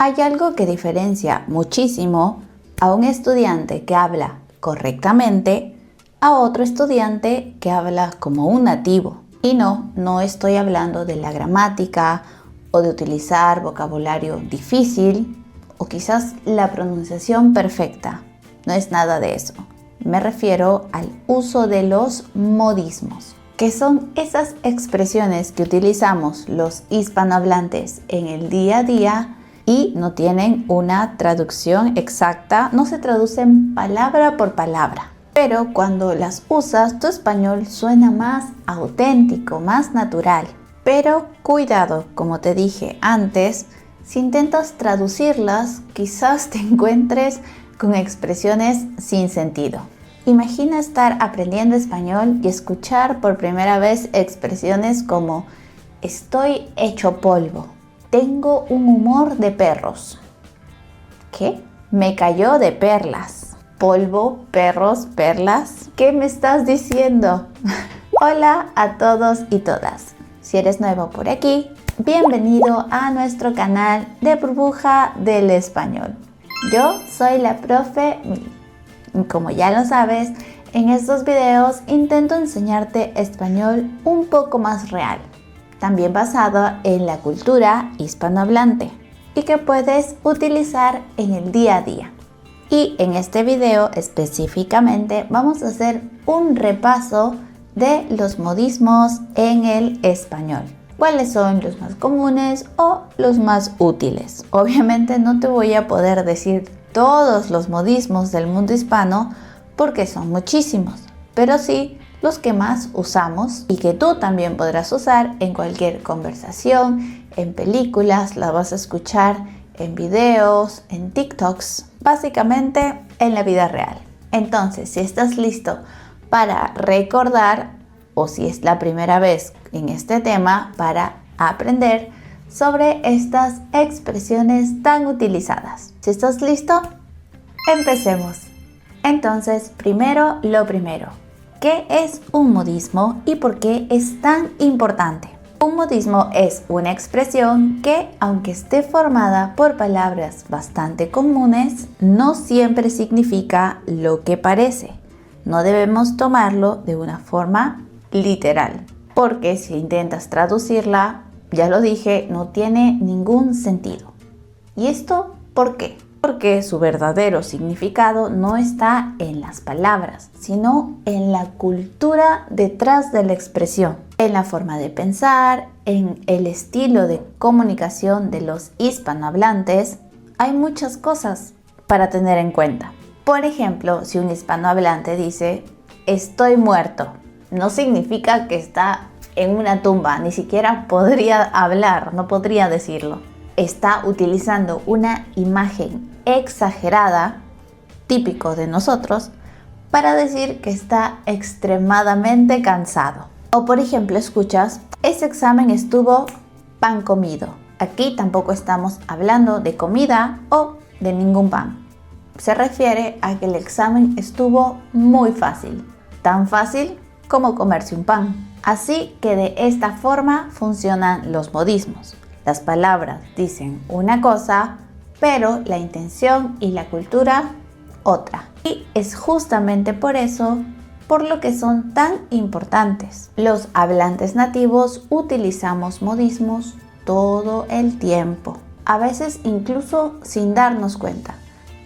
Hay algo que diferencia muchísimo a un estudiante que habla correctamente a otro estudiante que habla como un nativo. Y no estoy hablando de la gramática o de utilizar vocabulario difícil o quizás la pronunciación perfecta. No es nada de eso. Me refiero al uso de los modismos, que son esas expresiones que utilizamos los hispanohablantes en el día a día y no tienen una traducción exacta, no se traducen palabra por palabra. Pero cuando las usas, tu español suena más auténtico, más natural. Pero cuidado, como te dije antes, si intentas traducirlas, quizás te encuentres con expresiones sin sentido. Imagina estar aprendiendo español y escuchar por primera vez expresiones como estoy hecho polvo, tengo un humor de perros. ¿Qué? Me cayó de perlas. Polvo, perros, perlas. ¿Qué me estás diciendo? Hola a todos y todas. Si eres nuevo por aquí, bienvenido a nuestro canal de Burbuja del Español. Yo soy la profe Mili. Y como ya lo sabes, en estos videos intento enseñarte español un poco más real, también basado en la cultura hispanohablante y que puedes utilizar en el día a día. Y en este video específicamente vamos a hacer un repaso de los modismos en el español. ¿Cuáles son los más comunes o los más útiles? Obviamente no te voy a poder decir todos los modismos del mundo hispano porque son muchísimos, pero sí los que más usamos y que tú también podrás usar en cualquier conversación, en películas, la vas a escuchar en videos, en TikToks, básicamente en la vida real. Entonces, si estás listo para recordar o si es la primera vez en este tema, para aprender sobre estas expresiones tan utilizadas. Si estás listo, empecemos. Entonces, primero lo primero. ¿Qué es un modismo y por qué es tan importante? Un modismo es una expresión que, aunque esté formada por palabras bastante comunes, no siempre significa lo que parece. No debemos tomarlo de una forma literal, porque si intentas traducirla, ya lo dije, no tiene ningún sentido. ¿Y esto por qué? Porque su verdadero significado no está en las palabras, sino en la cultura detrás de la expresión, en la forma de pensar, en el estilo de comunicación de los hispanohablantes. Hay muchas cosas para tener en cuenta. Por ejemplo, si un hispanohablante dice estoy muerto, no significa que está en una tumba, ni siquiera podría hablar, no podría decirlo. Está utilizando una imagen exagerada, típico de nosotros, para decir que está extremadamente cansado. O por ejemplo, escuchas, ese examen estuvo pan comido. Aquí tampoco estamos hablando de comida o de ningún pan. Se refiere a que el examen estuvo muy fácil, tan fácil como comerse un pan. Así que de esta forma funcionan los modismos. Las palabras dicen una cosa, pero la intención y la cultura otra. Y es justamente por eso por lo que son tan importantes. Los hablantes nativos utilizamos modismos todo el tiempo, a veces incluso sin darnos cuenta,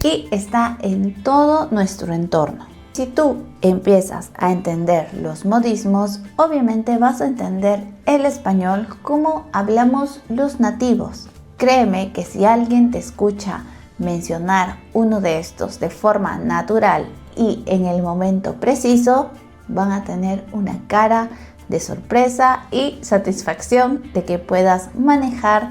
y está en todo nuestro entorno. Si tú empiezas a entender los modismos, obviamente vas a entender el español como hablamos los nativos. Créeme que si alguien te escucha mencionar uno de estos de forma natural y en el momento preciso, van a tener una cara de sorpresa y satisfacción de que puedas manejar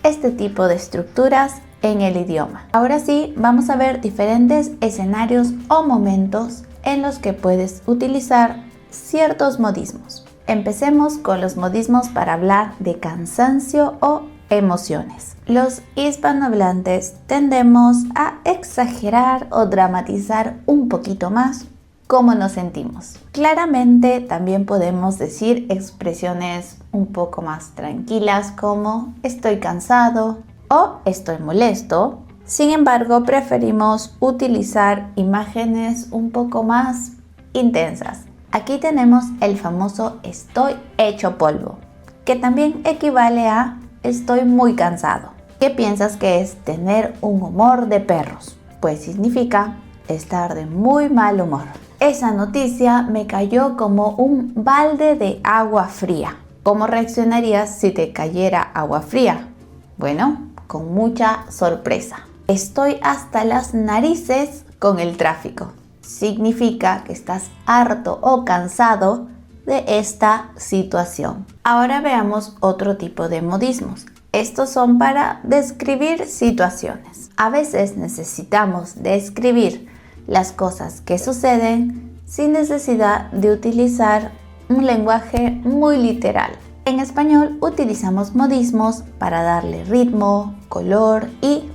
este tipo de estructuras en el idioma. Ahora sí, vamos a ver diferentes escenarios o momentos en los que puedes utilizar ciertos modismos. Empecemos con los modismos para hablar de cansancio o emociones. Los hispanohablantes tendemos a exagerar o dramatizar un poquito más cómo nos sentimos. Claramente también podemos decir expresiones un poco más tranquilas como estoy cansado o estoy molesto. Sin embargo, preferimos utilizar imágenes un poco más intensas. Aquí tenemos el famoso estoy hecho polvo, que también equivale a estoy muy cansado. ¿Qué piensas que es tener un humor de perros? Pues significa estar de muy mal humor. Esa noticia me cayó como un balde de agua fría. ¿Cómo reaccionarías si te cayera agua fría? Bueno, con mucha sorpresa. Estoy hasta las narices con el tráfico. Significa que estás harto o cansado de esta situación. Ahora veamos otro tipo de modismos. Estos son para describir situaciones. A veces necesitamos describir las cosas que suceden sin necesidad de utilizar un lenguaje muy literal. En español utilizamos modismos para darle ritmo, color y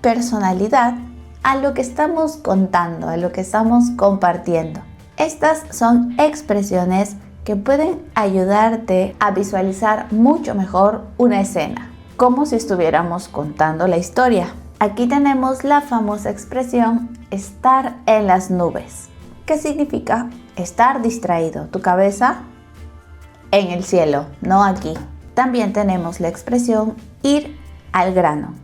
personalidad a lo que estamos contando, a lo que estamos compartiendo. Estas son expresiones que pueden ayudarte a visualizar mucho mejor una escena, como si estuviéramos contando la historia. Aquí tenemos la famosa expresión estar en las nubes, que significa estar distraído, tu cabeza en el cielo, no aquí. También tenemos la expresión ir al grano,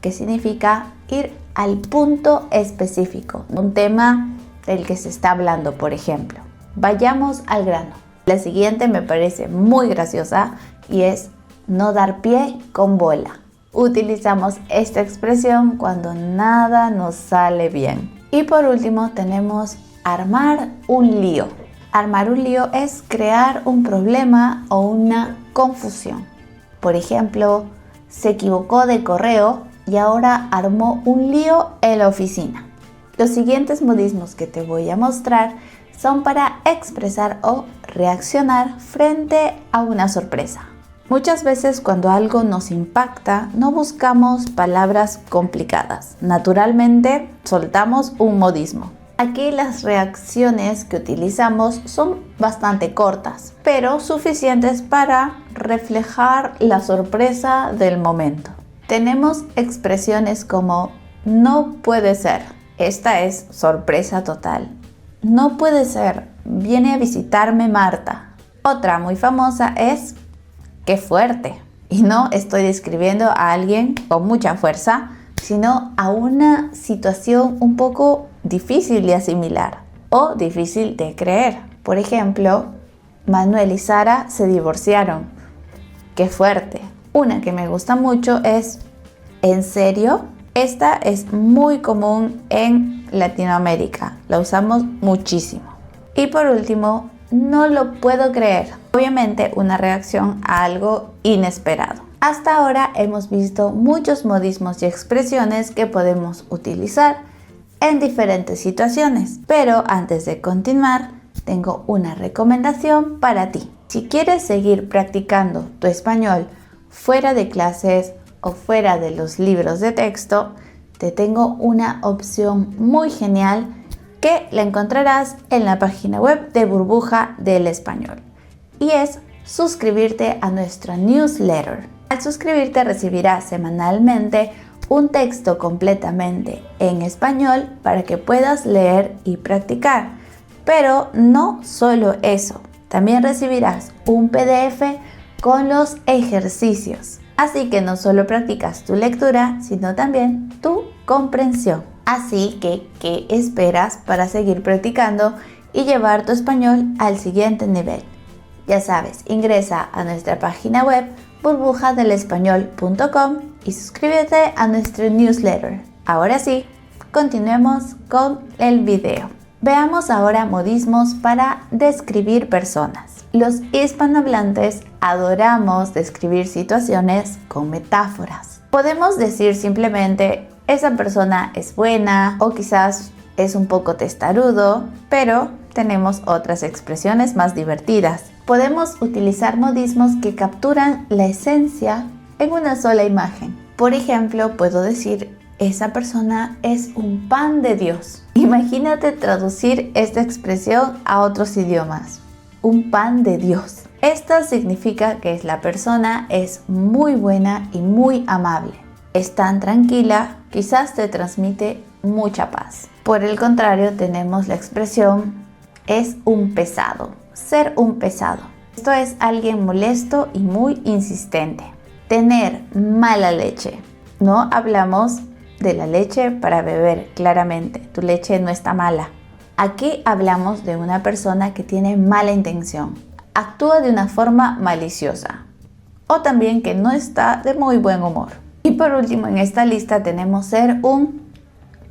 que significa ir al punto específico, un tema del que se está hablando, por ejemplo. Vayamos al grano. La siguiente me parece muy graciosa y es no dar pie con bola. Utilizamos esta expresión cuando nada nos sale bien. Y por último tenemos armar un lío. Armar un lío es crear un problema o una confusión. Por ejemplo, se equivocó de correo y ahora armó un lío en la oficina. Los siguientes modismos que te voy a mostrar son para expresar o reaccionar frente a una sorpresa. Muchas veces cuando algo nos impacta no buscamos palabras complicadas. Naturalmente soltamos un modismo. Aquí las reacciones que utilizamos son bastante cortas, pero suficientes para reflejar la sorpresa del momento. Tenemos expresiones como no puede ser. Esta es sorpresa total. No puede ser. Viene a visitarme Marta. Otra muy famosa es qué fuerte. Y no estoy describiendo a alguien con mucha fuerza, sino a una situación un poco difícil de asimilar o difícil de creer. Por ejemplo, Manuel y Sara se divorciaron. ¡Qué fuerte! Una que me gusta mucho es ¿en serio? Esta es muy común en Latinoamérica. La usamos muchísimo. Y por último, no lo puedo creer. Obviamente una reacción a algo inesperado. Hasta ahora hemos visto muchos modismos y expresiones que podemos utilizar en diferentes situaciones. Pero antes de continuar, tengo una recomendación para ti. Si quieres seguir practicando tu español fuera de clases o fuera de los libros de texto, te tengo una opción muy genial que la encontrarás en la página web de Burbuja del Español. Y es suscribirte a nuestra newsletter. Al suscribirte recibirás semanalmente un texto completamente en español para que puedas leer y practicar. Pero no solo eso, también recibirás un PDF con los ejercicios. Así que no solo practicas tu lectura, sino también tu comprensión. Así que, ¿qué esperas para seguir practicando y llevar tu español al siguiente nivel? Ya sabes, ingresa a nuestra página web burbujadelespañol.com y suscríbete a nuestro newsletter. Ahora sí, continuemos con el video. Veamos ahora modismos para describir personas. Los hispanohablantes adoramos describir situaciones con metáforas. Podemos decir simplemente esa persona es buena o quizás es un poco testarudo, pero tenemos otras expresiones más divertidas. Podemos utilizar modismos que capturan la esencia en una sola imagen. Por ejemplo, puedo decir esa persona es un pan de Dios. Imagínate traducir esta expresión a otros idiomas. Un pan de Dios. Esto significa que la persona es muy buena y muy amable. es tan tranquila, quizás te transmite mucha paz. Por el contrario, tenemos la expresión es un pesado, ser un pesado. Esto es alguien molesto y muy insistente. Tener mala leche. No hablamos de la leche para beber, claramente. Tu leche no está mala. Aquí hablamos de una persona que tiene mala intención. Actúa de una forma maliciosa. O también que no está de muy buen humor. Y por último, en esta lista tenemos ser un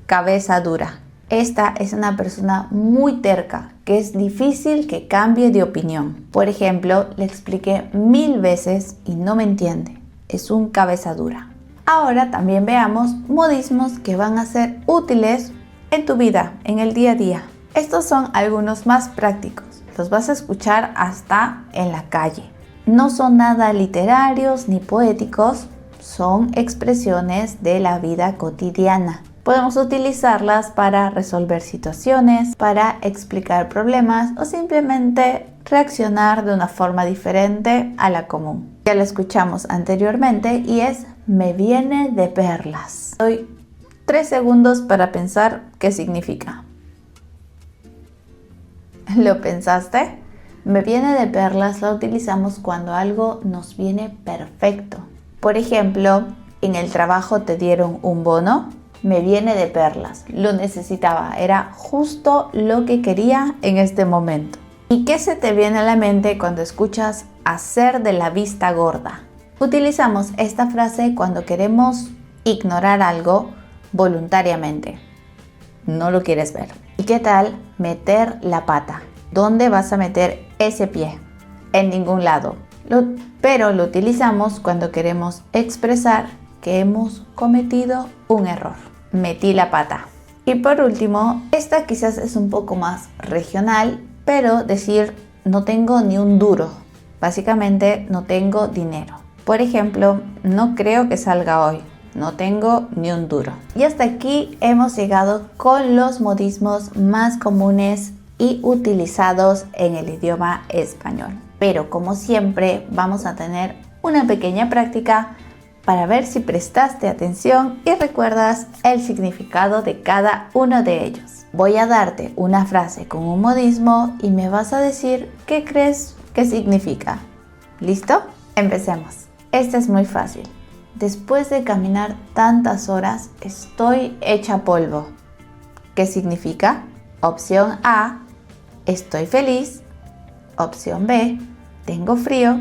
cabeza dura. Esta es una persona muy terca, que es difícil que cambie de opinión. Por ejemplo, le expliqué 1000 veces y no me entiende. Es un cabeza dura. Ahora también veamos modismos que van a ser útiles en tu vida, en el día a día. Estos son algunos más prácticos. Los vas a escuchar hasta en la calle. No son nada literarios ni poéticos, son expresiones de la vida cotidiana. Podemos utilizarlas para resolver situaciones, para explicar problemas o simplemente reaccionar de una forma diferente a la común. Ya lo escuchamos anteriormente y es me viene de perlas. Doy 3 segundos para pensar qué significa. ¿Lo pensaste? Me viene de perlas la utilizamos cuando algo nos viene perfecto. Por ejemplo, en el trabajo te dieron un bono. Me viene de perlas, lo necesitaba, era justo lo que quería en este momento. ¿Y qué se te viene a la mente cuando escuchas hacer de la vista gorda? Utilizamos esta frase cuando queremos ignorar algo voluntariamente. No lo quieres ver. ¿Y qué tal meter la pata? ¿Dónde vas a meter ese pie? En ningún lado. Pero lo utilizamos cuando queremos expresar que hemos cometido un error. Metí la pata. Y por último, esta quizás es un poco más regional, pero decir no tengo ni un duro. Básicamente no tengo dinero. Por ejemplo, no creo que salga hoy. No tengo ni un duro. Y hasta aquí hemos llegado con los modismos más comunes y utilizados en el idioma español. Pero como siempre vamos a tener una pequeña práctica para ver si prestaste atención y recuerdas el significado de cada uno de ellos. Voy a darte una frase con un modismo y me vas a decir qué crees que significa. ¿Listo? Empecemos. Este es muy fácil. Después de caminar tantas horas, estoy hecha polvo. ¿Qué significa? Opción A, estoy feliz. Opción B, tengo frío.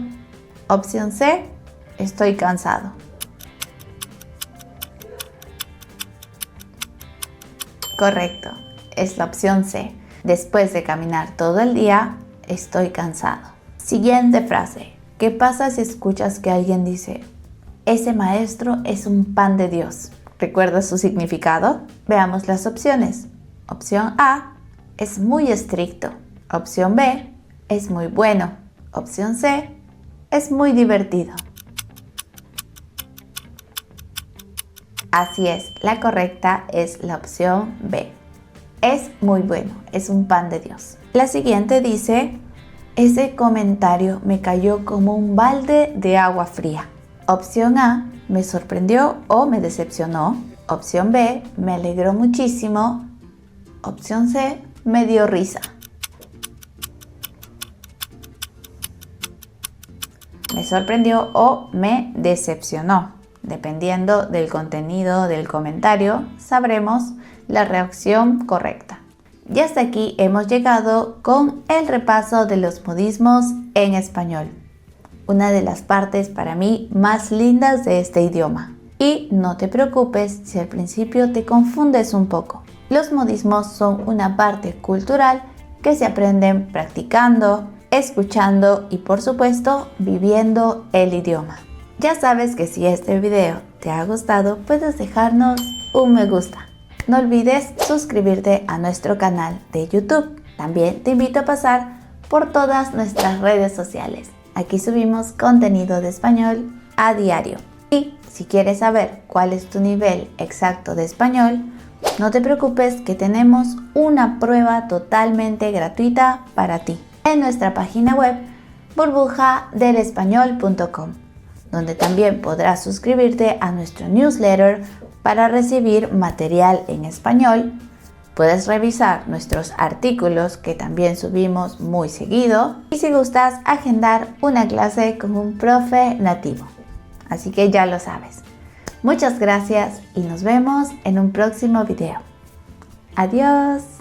Opción C, estoy cansado. Correcto, es la opción C. Después de caminar todo el día, estoy cansado. Siguiente frase. ¿Qué pasa si escuchas que alguien dice, ese maestro es un pan de Dios? ¿Recuerdas su significado? Veamos las opciones. Opción A, es muy estricto. Opción B, es muy bueno. Opción C, es muy divertido. Así es, la correcta es la opción B. Es muy bueno, es un pan de Dios. La siguiente dice, ese comentario me cayó como un balde de agua fría. Opción A, me sorprendió o me decepcionó. Opción B, me alegró muchísimo. Opción C, me dio risa. Me sorprendió o me decepcionó. Dependiendo del contenido del comentario, sabremos la reacción correcta. Y hasta aquí hemos llegado con el repaso de los modismos en español. Una de las partes para mí más lindas de este idioma. Y no te preocupes si al principio te confundes un poco. Los modismos son una parte cultural que se aprenden practicando, escuchando y por supuesto viviendo el idioma. Ya sabes que si este video te ha gustado, puedes dejarnos un me gusta. No olvides suscribirte a nuestro canal de YouTube. También te invito a pasar por todas nuestras redes sociales. Aquí subimos contenido de español a diario. Y si quieres saber cuál es tu nivel exacto de español, no te preocupes que tenemos una prueba totalmente gratuita para ti en nuestra página web burbujadelespañol.com. donde también podrás suscribirte a nuestro newsletter para recibir material en español. Puedes revisar nuestros artículos que también subimos muy seguido y si gustas agendar una clase con un profe nativo. Así que ya lo sabes. Muchas gracias y nos vemos en un próximo video. Adiós.